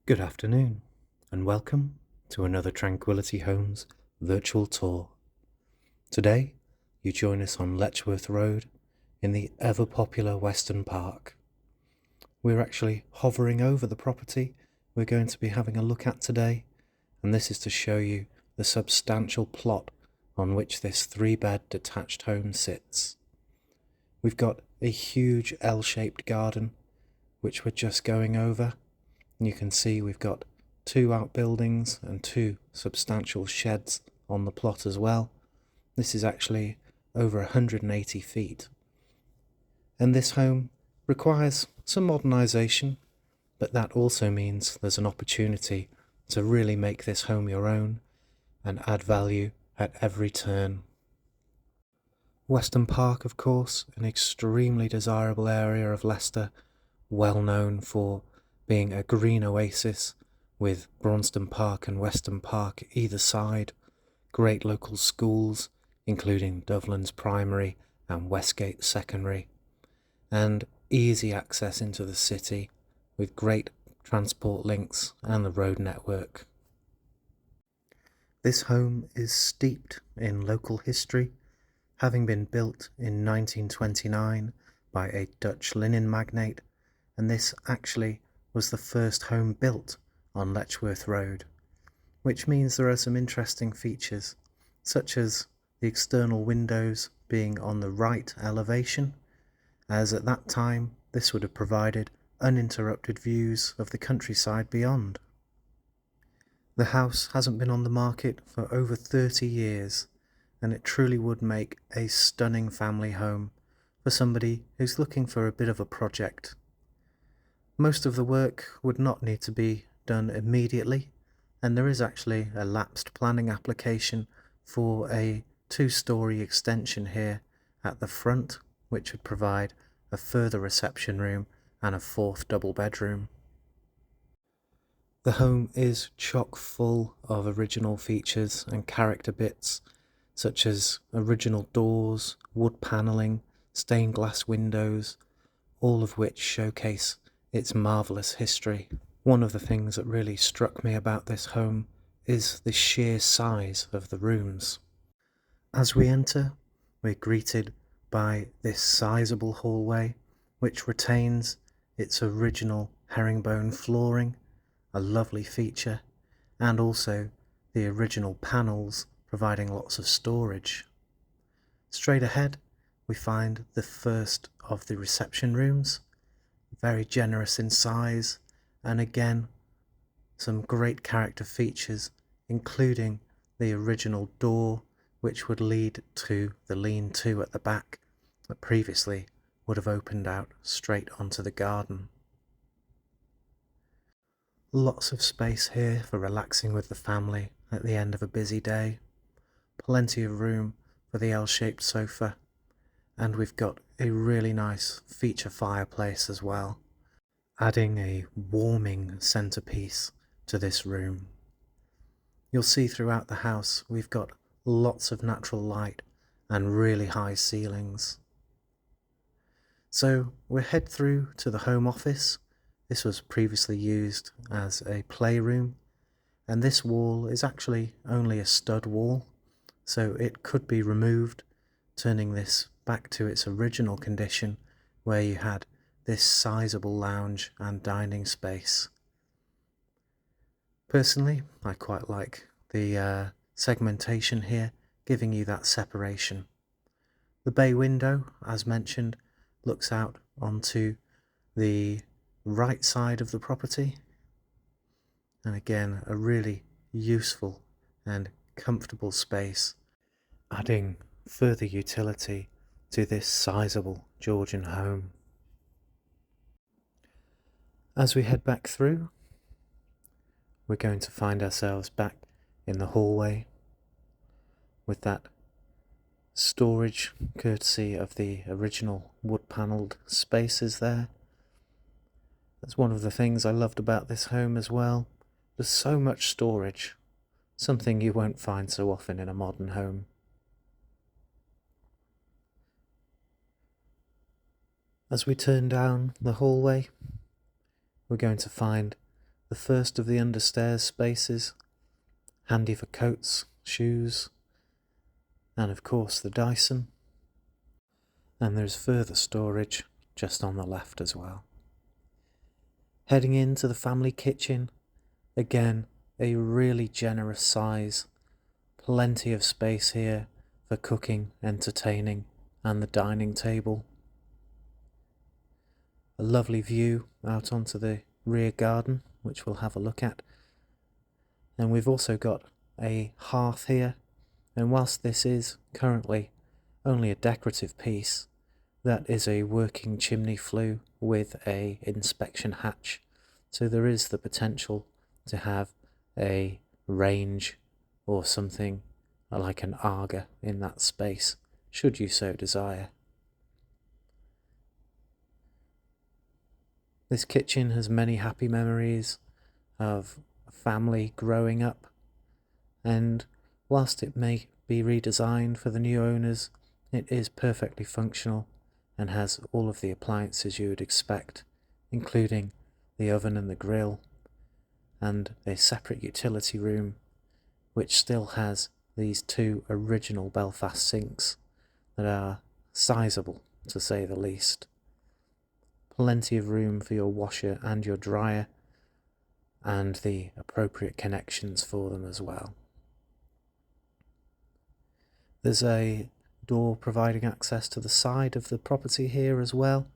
Good afternoon, and welcome to another Tranquility Homes virtual tour. Today, you join us on Letchworth Road in the ever-popular Weston Park. We're actually hovering over the property we're going to be having a look at today, and this is to show you the substantial plot on which this 3-bed detached home sits. We've got a huge L-shaped garden, which we're just going over. You can see we've got 2 outbuildings and 2 substantial sheds on the plot as well. This is actually over 180 feet. And this home requires some modernisation, but that also means there's an opportunity to really make this home your own and add value at every turn. Weston Park, of course, an extremely desirable area of Leicester, well known for being a green oasis with Braunston Park and Weston Park either side, great local schools including Dovlands Primary and Westgate Secondary, and easy access into the city with great transport links and the road network. This home is steeped in local history, having been built in 1929 by a Dutch linen magnate, and this actually was the first home built on Letchworth Road, which means there are some interesting features, such as the external windows being on the right elevation, as at that time this would have provided uninterrupted views of the countryside beyond. The house hasn't been on the market for over 30 years, and it truly would make a stunning family home for somebody who's looking for a bit of a project. Most of the work would not need to be done immediately, and there is actually a lapsed planning application for a 2-storey extension here at the front, which would provide a further reception room and a 4th double bedroom. The home is chock full of original features and character bits, such as original doors, wood panelling, stained glass windows, all of which showcase its marvellous history. One of the things that really struck me about this home is the sheer size of the rooms. As we enter, we're greeted by this sizable hallway, which retains its original herringbone flooring, a lovely feature, and also the original panels providing lots of storage. Straight ahead, we find the first of the reception rooms, very generous in size, and again some great character features, including the original door which would lead to the lean-to at the back that previously would have opened out straight onto the garden. Lots of space here for relaxing with the family at the end of a busy day, plenty of room for the L-shaped sofa, and we've got a really nice feature fireplace as well, adding a warming centerpiece to this room. You'll see throughout the house we've got lots of natural light and really high ceilings. So we'll head through to the home office. This was previously used as a playroom, and this wall is actually only a stud wall, so it could be removed, turning this back to its original condition where you had this sizable lounge and dining space. Personally, I quite like the segmentation here, giving you that separation. The bay window, as mentioned, looks out onto the right side of the property, and again a really useful and comfortable space, adding further utility to this sizable Georgian home. As we head back through, we're going to find ourselves back in the hallway with that storage courtesy of the original wood panelled spaces there. That's one of the things I loved about this home as well. There's so much storage, something you won't find so often in a modern home. As we turn down the hallway, we're going to find the first of the understairs spaces, handy for coats, shoes, and of course the Dyson. And there's further storage just on the left as well. Heading into the family kitchen, again, a really generous size, plenty of space here for cooking, entertaining, and the dining table. A lovely view out onto the rear garden, which we'll have a look at. And we've also got a hearth here, and whilst this is currently only a decorative piece, that is a working chimney flue with a inspection hatch, so there is the potential to have a range or something like an Aga in that space, should you so desire. This kitchen has many happy memories of a family growing up, and whilst it may be redesigned for the new owners, it is perfectly functional and has all of the appliances you would expect, including the oven and the grill, and a separate utility room, which still has these two original Belfast sinks that are sizable, to say the least. Plenty of room for your washer and your dryer, and the appropriate connections for them as well. There's a door providing access to the side of the property here as well,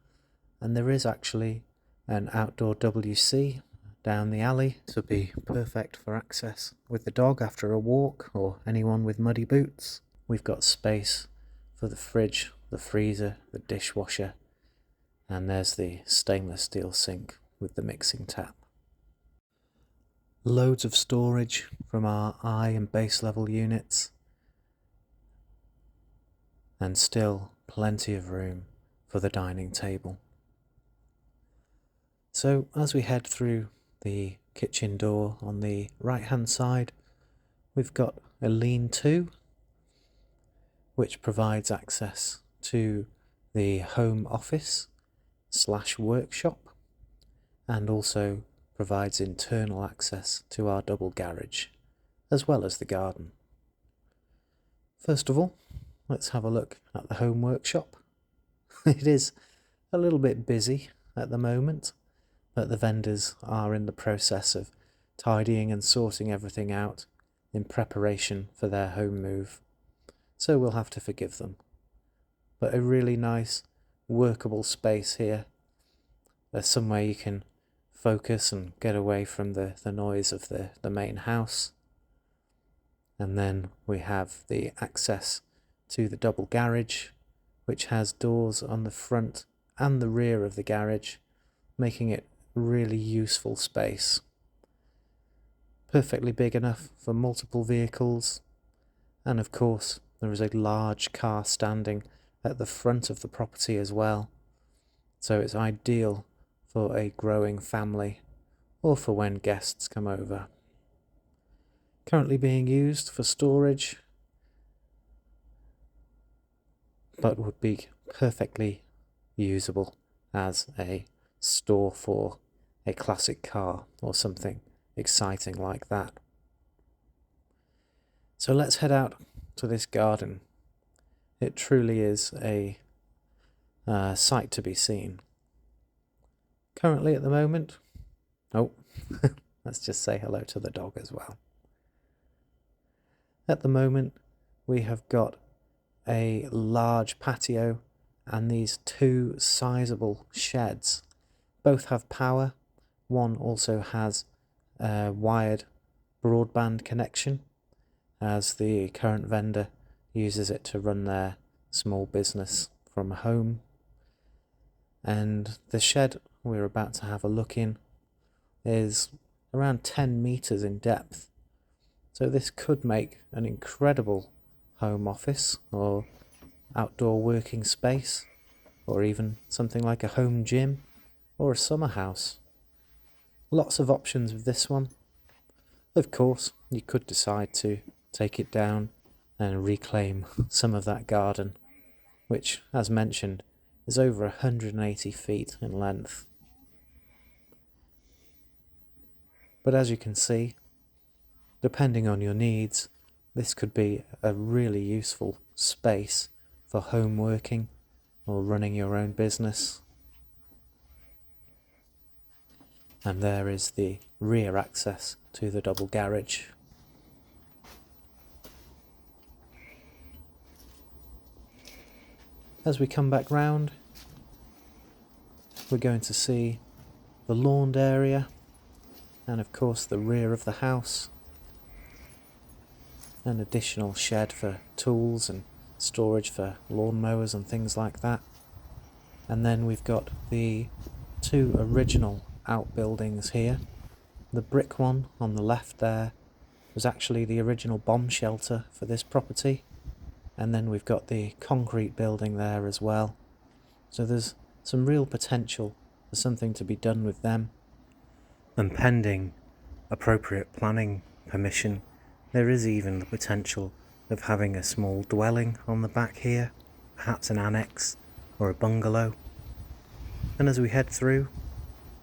and there is actually an outdoor WC down the alley to be perfect for access with the dog after a walk or anyone with muddy boots. We've got space for the fridge, the freezer, the dishwasher, and there's the stainless steel sink with the mixing tap. Loads of storage from our eye and base level units, and still plenty of room for the dining table. So as we head through the kitchen door on the right hand side, we've got a lean-to, which provides access to the home office / workshop, and also provides internal access to our double garage, as well as the garden. First of all, let's have a look at the home workshop. It is a little bit busy at the moment, but the vendors are in the process of tidying and sorting everything out in preparation for their home move, so we'll have to forgive them. But a really nice, workable space here. There's somewhere you can focus and get away from the noise of the main house. And then we have the access to the double garage, which has doors on the front and the rear of the garage, making it really useful space. Perfectly big enough for multiple vehicles, and of course there is a large car standing at the front of the property as well, so it's ideal for a growing family or for when guests come over. Currently being used for storage, but would be perfectly usable as a store for a classic car or something exciting like that. So let's head out to this garden. It truly is a sight to be seen. Currently at the moment, let's just say hello to the dog as well. At the moment, we have got a large patio and these two sizable sheds. Both have power. One also has a wired broadband connection, as the current vendor uses it to run their small business from home. And the shed we're about to have a look in is around 10 meters in depth. So this could make an incredible home office or outdoor working space, or even something like a home gym or a summer house. Lots of options with this one. Of course, you could decide to take it down and reclaim some of that garden, which, as mentioned, is over 180 feet in length. But as you can see, depending on your needs, this could be a really useful space for home working or running your own business. And there is the rear access to the double garage. As we come back round, we're going to see the lawned area and of course the rear of the house. An additional shed for tools and storage for lawnmowers and things like that. And then we've got the two original outbuildings here. The brick one on the left there was actually the original bomb shelter for this property, and then we've got the concrete building there as well. So there's some real potential for something to be done with them. And pending appropriate planning permission, there is even the potential of having a small dwelling on the back here, perhaps an annex or a bungalow. And as we head through,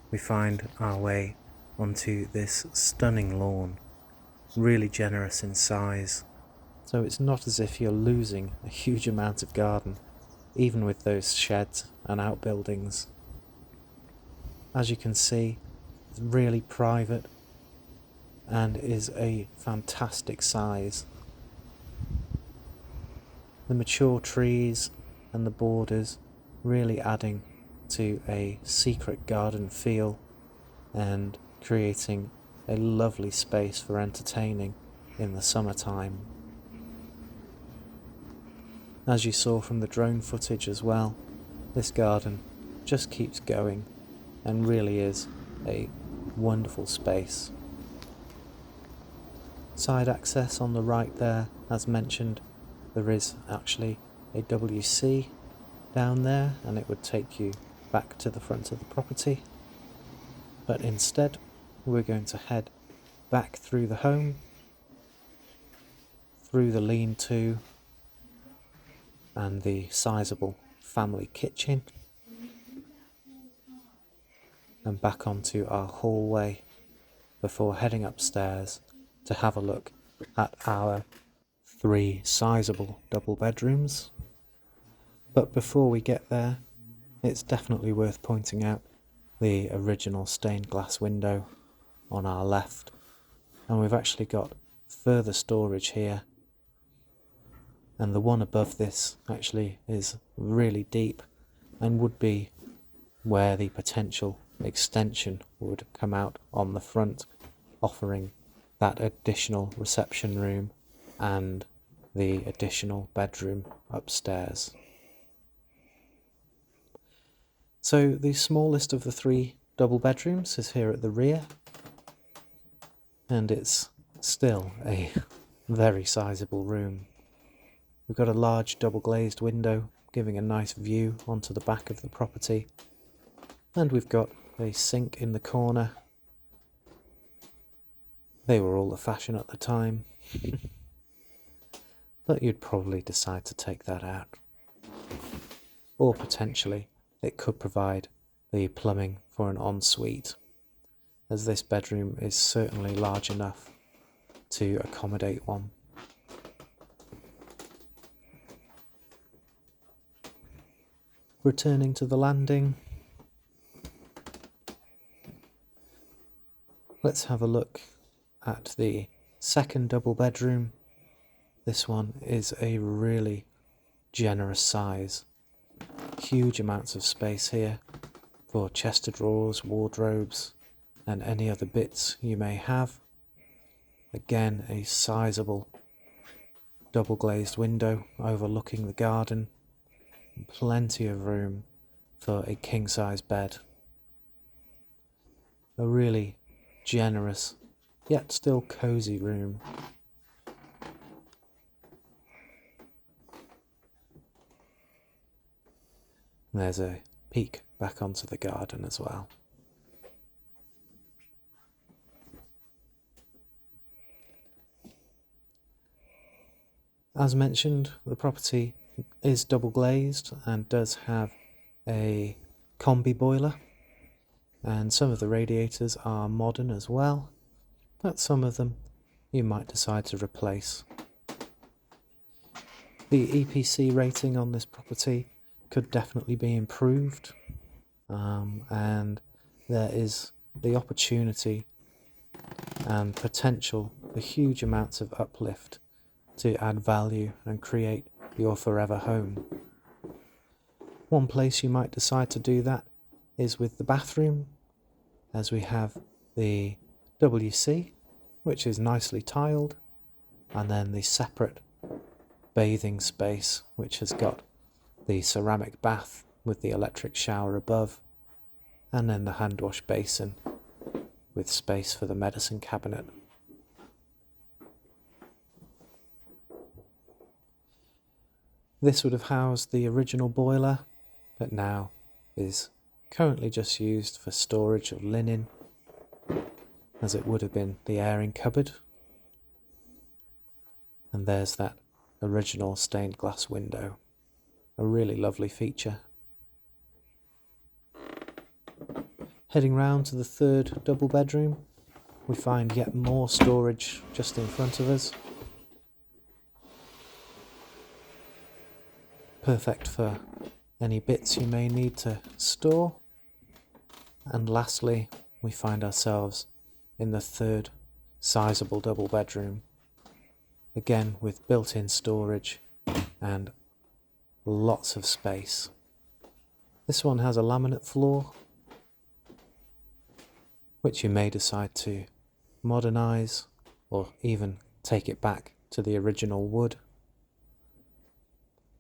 we find our way onto this stunning lawn, really generous in size. So it's not as if you're losing a huge amount of garden, even with those sheds and outbuildings. As you can see, it's really private and is a fantastic size. The mature trees and the borders really adding to a secret garden feel and creating a lovely space for entertaining in the summertime. As you saw from the drone footage as well, this garden just keeps going and really is a wonderful space. Side access on the right there, as mentioned, there is actually a WC down there and it would take you back to the front of the property. But instead, we're going to head back through the home, through the lean-to and the sizable family kitchen, and back onto our hallway before heading upstairs to have a look at our 3 sizable double bedrooms. But before we get there, it's definitely worth pointing out the original stained glass window on our left, and we've actually got further storage here, and the one above this actually is really deep and would be where the potential extension would come out on the front, offering that additional reception room and the additional bedroom upstairs. So the smallest of the 3 double bedrooms is here at the rear, and it's still a very sizable room. We've got a large double glazed window giving a nice view onto the back of the property, and we've got a sink in the corner. They were all the fashion at the time, but you'd probably decide to take that out. Or potentially it could provide the plumbing for an ensuite, as this bedroom is certainly large enough to accommodate one. Returning to the landing, let's have a look at the second double bedroom. This one is a really generous size. Huge amounts of space here for chest of drawers, wardrobes, and any other bits you may have. Again, a sizable double glazed window overlooking the garden. Plenty of room for a king-size bed. A really generous, yet still cosy room. There's a peek back onto the garden as well. As mentioned, the property is double glazed and does have a combi boiler, and some of the radiators are modern as well, but some of them you might decide to replace. The EPC rating on this property could definitely be improved, and there is the opportunity and potential for huge amounts of uplift to add value and create your forever home. One place you might decide to do that is with the bathroom, as we have the WC, which is nicely tiled, and then the separate bathing space, which has got the ceramic bath with the electric shower above, and then the hand wash basin with space for the medicine cabinet. This would have housed the original boiler, but now is currently just used for storage of linen, as it would have been the airing cupboard. And there's that original stained glass window, a really lovely feature. Heading round to the third double bedroom, we find yet more storage just in front of us. Perfect for any bits you may need to store. And lastly, we find ourselves in the third sizable double bedroom, again with built-in storage and lots of space. This one has a laminate floor, which you may decide to modernise or even take it back to the original wood.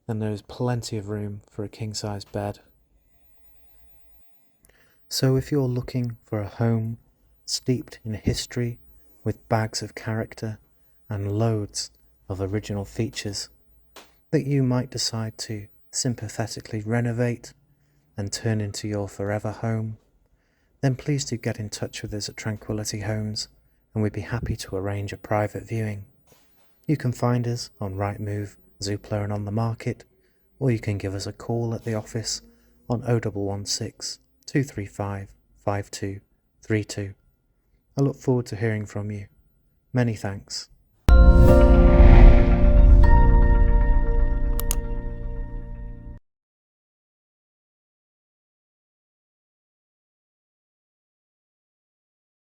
And there is plenty of room for a king-size bed. So if you're looking for a home steeped in history with bags of character and loads of original features that you might decide to sympathetically renovate and turn into your forever home, then please do get in touch with us at Tranquility Homes, and we'd be happy to arrange a private viewing. You can find us on Rightmove, Zoopla and on the market, or you can give us a call at the office on 0116 235 5232. I look forward to hearing from you. Many thanks.